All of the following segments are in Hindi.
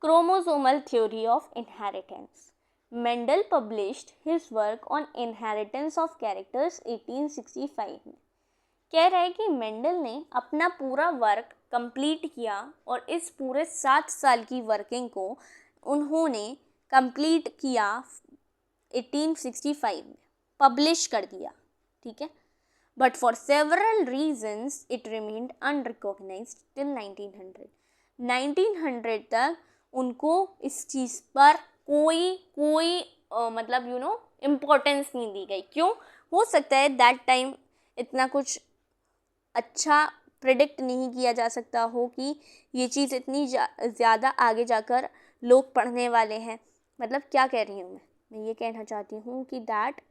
Chromosomal theory of inheritance. Mendel published his work on inheritance of characters 1865 में. कह रहा है कि मेंडल ने अपना पूरा वर्क कंप्लीट किया और इस पूरे 7 साल की वर्किंग को उन्होंने कंप्लीट किया 1865 में, पब्लिश कर दिया. ठीक है, but for several reasons it remained unrecognised till 1900 तक उनको इस चीज़ पर कोई मतलब इम्पोर्टेंस नहीं दी गई. क्यों? हो सकता है दैट टाइम इतना कुछ अच्छा प्रिडिक्ट नहीं किया जा सकता हो कि ये चीज़ इतनी ज़्यादा आगे जाकर लोग पढ़ने वाले हैं. मतलब क्या कह रही हूँ मैं ये कहना चाहती हूँ कि दैट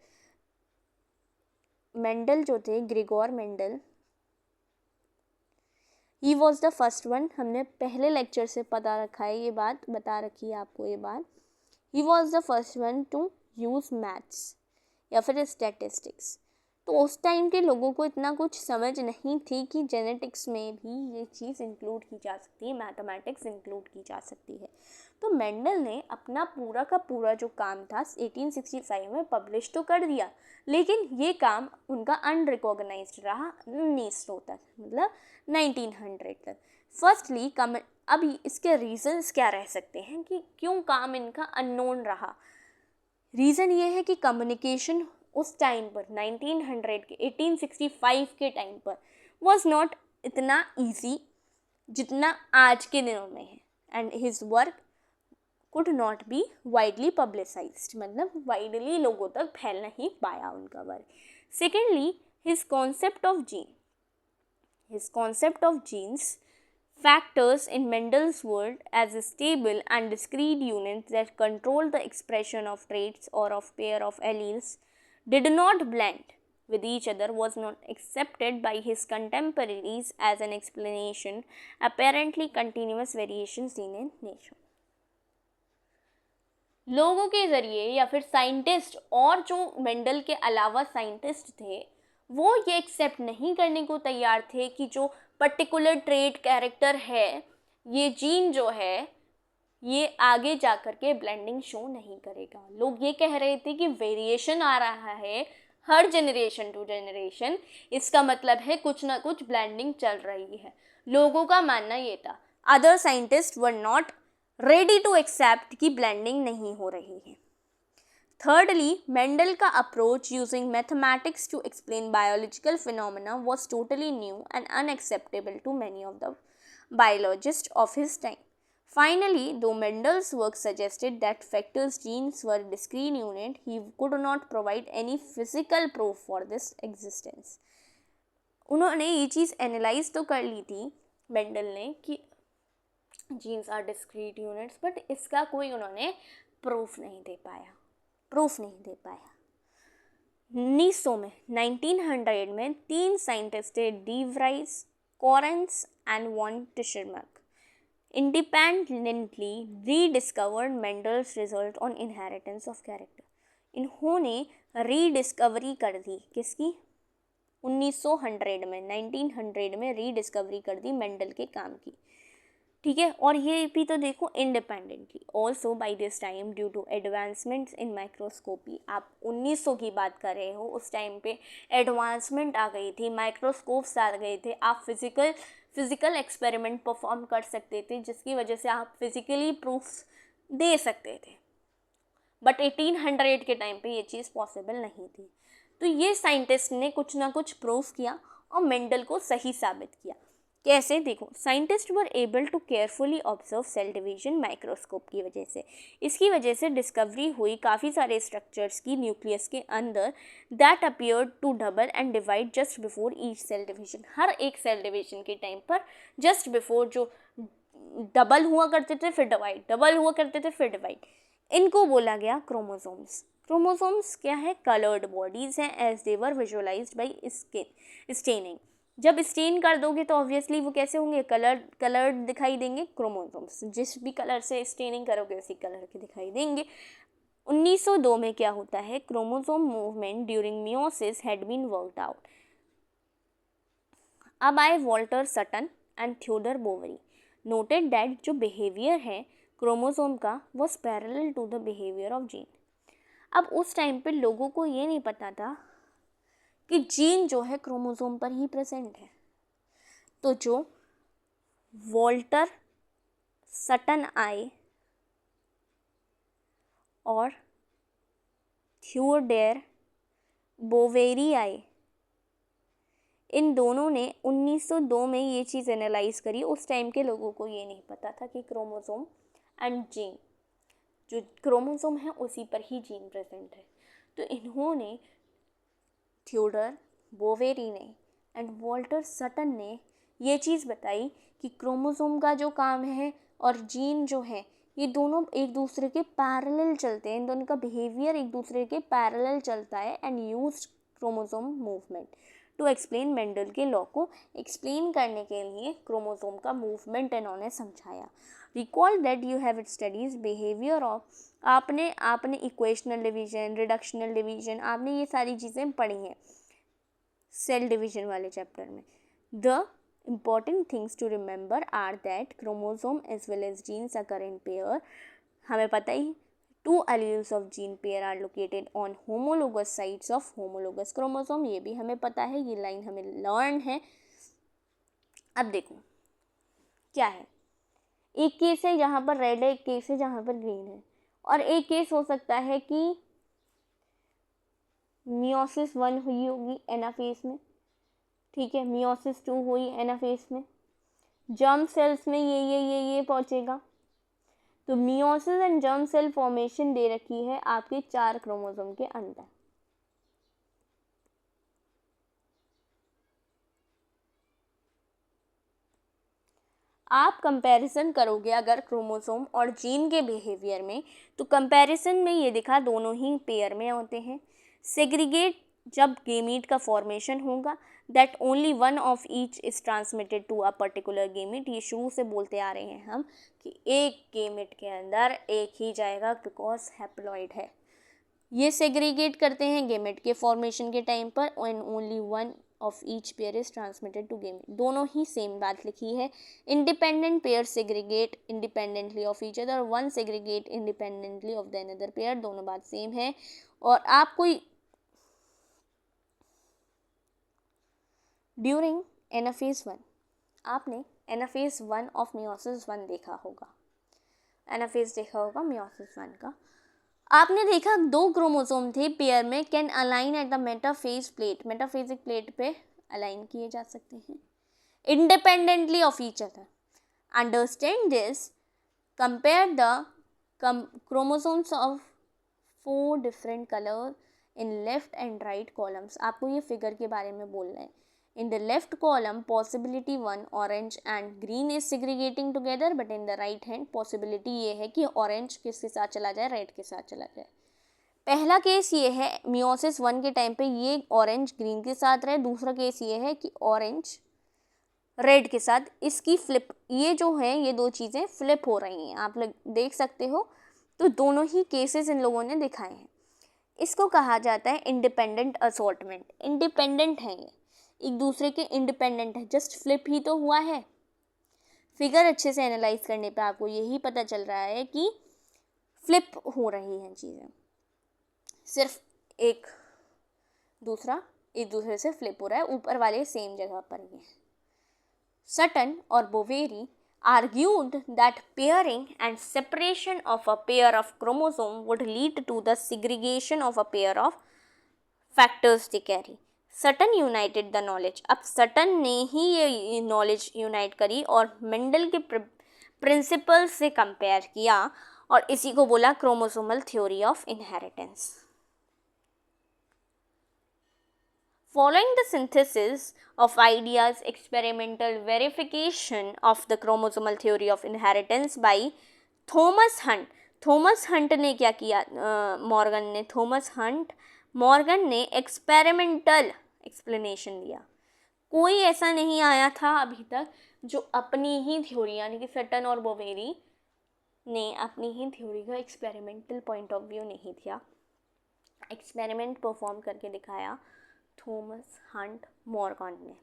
मेंडल जो थे, Gregor Mendel, he was the first one. हमने पहले लेक्चर से पता रखा है, ये बात बता रखी है आपको ये बात. He was the first one two use maths या फिर स्टैटिस्टिक्स. तो उस टाइम के लोगों को इतना कुछ समझ नहीं थी कि जेनेटिक्स में भी ये चीज़ इंक्लूड की जा सकती है, मैथमेटिक्स इंक्लूड की जा सकती है. तो मेंडल ने अपना पूरा का पूरा जो काम था 1865 में पब्लिश तो कर दिया, लेकिन ये काम उनका अनरिकॉग्नाइज्ड रहा 1900 तक, मतलब 1900 तक. फर्स्टली अब इसके रीजंस क्या रह सकते हैं कि क्यों काम इनका अननोन रहा. रीज़न ये है कि कम्युनिकेशन उस टाइम पर 1900 के 1865 के टाइम पर वॉज नॉट इतना ईजी जितना आज के दिनों में है. And his work could not be widely publicised, मतलब वाइडली लोगों तक फैल नहीं पाया उनका work. Secondly, his concept of genes factors in Mendel's world as stable and discrete units that control the expression of traits or of pair of alleles did not blend with each other was not accepted by his contemporaries as an explanation apparently continuous variations seen in nature. लोगों के ज़रिए या फिर साइंटिस्ट और जो मेंडल के अलावा साइंटिस्ट थे वो ये एक्सेप्ट नहीं करने को तैयार थे कि जो पर्टिकुलर ट्रेट कैरेक्टर है, ये जीन जो है, ये आगे जाकर के ब्लेंडिंग शो नहीं करेगा. लोग ये कह रहे थे कि वेरिएशन आ रहा है हर जनरेशन टू जनरेशन, इसका मतलब है कुछ ना कुछ ब्लेंडिंग चल रही है. लोगों का मानना ये था. Other scientist were not ready to accept कि ब्लेंडिंग नहीं हो रही है. Thirdly, Mendel का approach using mathematics to explain biological phenomena was totally new and unacceptable to many of the biologists of his time. Finally, though Mendel's work suggested that factors genes were discrete unit, he could not provide any physical proof for this existence. उन्होंने ये चीज़ एनालाइज तो कर ली थी मेंडल ने कि genes are discrete units, but इसका कोई उन्होंने प्रूफ नहीं दे पाया. 1900 में 3 साइंटिस्ट थे, de Vries, Correns and von Tschermak, independently rediscovered Mendel's result on inheritance of character. इन्होंने रीडिस्कवरी कर दी किसकी? 1900 में रीडिस्कवरी कर दी मेंडल के काम की. ठीक है, और ये भी तो देखो independently. Also by this time due to advancements in microscopy, आप 1900 की बात कर रहे हो, उस टाइम पे एडवांसमेंट आ गई थी, माइक्रोस्कोप्स आ गए थे, आप फिजिकल एक्सपेरिमेंट परफॉर्म कर सकते थे जिसकी वजह से आप फिजिकली प्रूफ्स दे सकते थे. बट 1800 के टाइम पे ये चीज़ पॉसिबल नहीं थी. तो ये साइंटिस्ट ने कुछ ना कुछ प्रूफ किया और मेंडल को सही साबित किया. कैसे? देखो, scientist were able to carefully observe cell division microscope की वजह से. इसकी वजह से डिस्कवरी हुई काफ़ी सारे स्ट्रक्चर्स की न्यूक्लियस के अंदर that appeared to double and divide just before each cell division. हर एक सेल डिवीजन के टाइम पर जस्ट बिफोर जो डबल हुआ करते थे फिर डिवाइड, डबल हुआ करते थे फिर डिवाइड, इनको बोला गया क्रोमोसोम्स. क्रोमोसोम्स क्या है? कलर्ड बॉडीज़ हैं as they were visualised by staining. जब स्टेन कर दोगे तो ऑब्वियसली वो कैसे होंगे? कलर्ड दिखाई देंगे क्रोमोसोम्स. जिस भी कलर से स्टेनिंग करोगे उसी कलर के दिखाई देंगे. 1902 में क्या होता है? Chromosome movement during meiosis had been worked out. अब आए Walter Sutton and Theodor Boveri. Noted that जो बिहेवियर है क्रोमोसोम का was parallel to the behavior of gene। अब उस टाइम पे लोगों को ये नहीं पता था कि जीन जो है क्रोमोसोम पर ही प्रेजेंट है। तो जो वॉल्टर सटन आए और थियोडोर बोवेरी आए, इन दोनों ने 1902 में ये चीज़ एनालाइज करी। उस टाइम के लोगों को ये नहीं पता था कि क्रोमोसोम एंड जीन, जो क्रोमोसोम है उसी पर ही जीन प्रेजेंट है। तो इन्होंने, थियोडोर बोवेरी ने एंड वॉल्टर सटन ने ये चीज़ बताई कि क्रोमोसोम का जो काम है और जीन जो है ये दोनों एक दूसरे के पैरेलल चलते हैं, इन दोनों का बिहेवियर एक दूसरे के पैरेलल चलता है। And used chromosome movement to explain Mendel के लॉ को एक्सप्लेन करने के लिए क्रोमोसोम का मूवमेंट इन्होंने समझाया। Recall that you have studies behaviour of, आपने इक्वेशनल डिवीजन, रिडक्शनल डिवीजन, आपने ये सारी चीज़ें पढ़ी हैं सेल डिवीजन वाले चैप्टर में। The important things to remember are that chromosome as well as genes occur in pair। हमें पता ही 2 alleles of gene pair are located on homologous sites of homologous chromosome, ये भी हमें पता है, ये लाइन हमें लर्न है। अब देखो क्या है, एक केस है जहाँ पर रेड है, एक केस है जहाँ पर ग्रीन है, और एक केस हो सकता है कि मियोसिस 1 हुई होगी एनाफेज में, ठीक है, मियोसिस 2 हुई एनाफेज में, जर्म सेल्स में ये पहुंचेगा। तो meiosis and germ cell formation दे रखी है आपके 4 क्रोमोसोम के अंदर। आप कंपैरिजन करोगे अगर क्रोमोसोम और जीन के बिहेवियर में, तो कंपैरिजन में ये दिखा दोनों ही पेयर में होते हैं। सेग्रीगेट जब गेमीट का फॉर्मेशन होगा, that only one of each is transmitted to a particular gamete. ये शुरू से बोलते आ रहे हैं हम कि एक गेमीट के अंदर एक ही जाएगा बिकॉज हैप्लॉइड है। ये सेग्रीगेट करते हैं गेमीट के फॉर्मेशन के टाइम पर, and only one of each pair is transmitted to gamete. दोनों ही सेम बात लिखी है। Independent pair segregate independently of each other, one segregate independently of the another pair, दोनों बात सेम है। और आप कोई ड्यूरिंग एनाफेज 1, आपने एनाफेज 1 ऑफ मियोसिस 1 देखा होगा, एनाफेज देखा होगा मियोसिस 1 का। आपने देखा 2 क्रोमोसोम थे पेयर में, can align at the metaphase plate, metaphasic plate पे अलाइन किए जा सकते हैं independently of each other. Understand this, compare the chromosomes of 4 different colour in left and right columns. आपको ये फिगर के बारे में बोलना है। In the left column, possibility 1 orange and green is segregating together, but in the right hand possibility ये है कि orange किसके साथ चला जाए, red के साथ चला जाए। पहला केस ये है मियोसिस 1 के टाइम पे ये ऑरेंज ग्रीन के साथ रहे, दूसरा केस ये है कि ऑरेंज रेड के साथ, इसकी फ्लिप, ये जो है ये 2 चीज़ें फ्लिप हो रही हैं, आप लोग देख सकते हो। तो दोनों ही केसेस इन लोगों ने दिखाए हैं। इसको कहा जाता है इंडिपेंडेंट असॉर्टमेंट। इंडिपेंडेंट है ये, एक दूसरे के इंडिपेंडेंट है, जस्ट फ्लिप ही तो हुआ है। फिगर अच्छे से एनालाइज करने पे आपको यही पता चल रहा है कि फ्लिप हो रही हैं चीज़ें, सिर्फ एक दूसरे से फ्लिप हो रहा है, ऊपर वाले सेम जगह पर ही है। सटन और Boveri argued that pairing and separation of a pair of chromosome would lead to the segregation of a pair of factors they carry। Sutton united the knowledge. अब सटन ने ही ये नॉलेज यूनाइट करी और मेंडल के प्रिंसिपल से कंपेयर किया और इसी को बोला chromosomal theory of inheritance. Following the synthesis of ideas, experimental verification of the chromosomal theory of inheritance by Thomas Hunt। Thomas Hunt ने क्या किया, मॉर्गन ने एक्सपेरिमेंटल एक्सप्लेनेशन दिया। कोई ऐसा नहीं आया था अभी तक जो अपनी ही थ्योरी, यानी कि सटन और बोवेरी ने अपनी ही थ्योरी का एक्सपेरिमेंटल पॉइंट ऑफ व्यू नहीं दिया, एक्सपेरिमेंट परफॉर्म करके दिखाया थॉमस हंट मॉर्गन ने।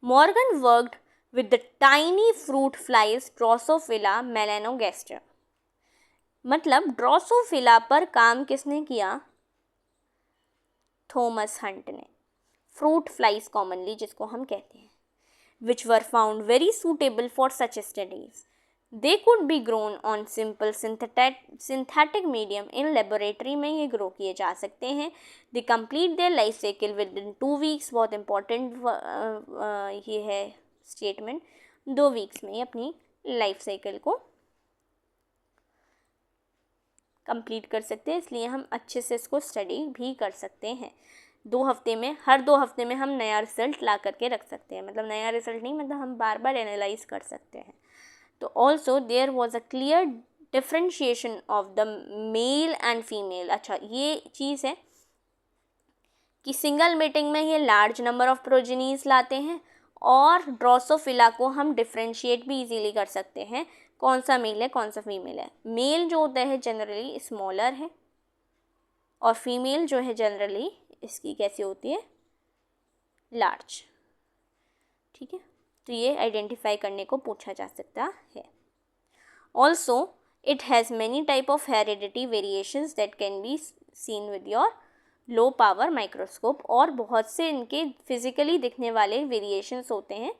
Morgan worked with the tiny fruit flies Drosophila melanogaster. मतलब ड्रोसोफिला पर काम किसने किया? थॉमस हंट ने. फ्रूट फ्लाइज कॉमनली जिसको हम कहते हैं, which were found very suitable for such studies. They could be grown on simple synthetic medium in laboratory में ये ग्रो किए जा सकते हैं. They complete their life cycle within 2 weeks. बहुत important ये है स्टेटमेंट. 2 वीक्स में अपनी लाइफ साइकिल को कंप्लीट कर सकते हैं, इसलिए हम अच्छे से इसको स्टडी भी कर सकते हैं. 2 हफ्ते में, हर 2 हफ्ते में हम नया रिजल्ट ला करके रख सकते हैं. मतलब नया रिजल्ट नहीं, मतलब हम बार बार एनालाइज कर सकते हैं. तो also there was a clear differentiation of the male and female. अच्छा, ये चीज़ है कि सिंगल मेटिंग में ये लार्ज नंबर ऑफ प्रोजेनीज लाते हैं और ड्रोसोफिला को हम डिफ्रेंशिएट भी इजीली कर सकते हैं कौन सा मेल है कौन सा फीमेल है. मेल जो होता है जनरली स्मॉलर है और फीमेल जो है जनरली इसकी कैसी होती है? लार्ज. ठीक है, तो ये आइडेंटिफाई करने को पूछा जा सकता है. Also it has many type of heredity variations that can be seen with your low power microscope. और बहुत से इनके फिजिकली दिखने वाले वेरिएशंस होते हैं,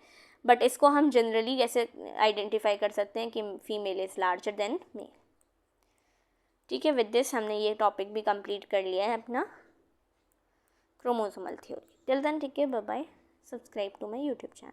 बट इसको हम जनरली कैसे आइडेंटिफाई कर सकते हैं कि female is larger than male. ठीक है, विद दिस हमने ये टॉपिक भी कंप्लीट कर लिया है अपना क्रोमोसोमल थ्योरी. टिल देन, ठीक है, bye bye. Subscribe to my YouTube channel.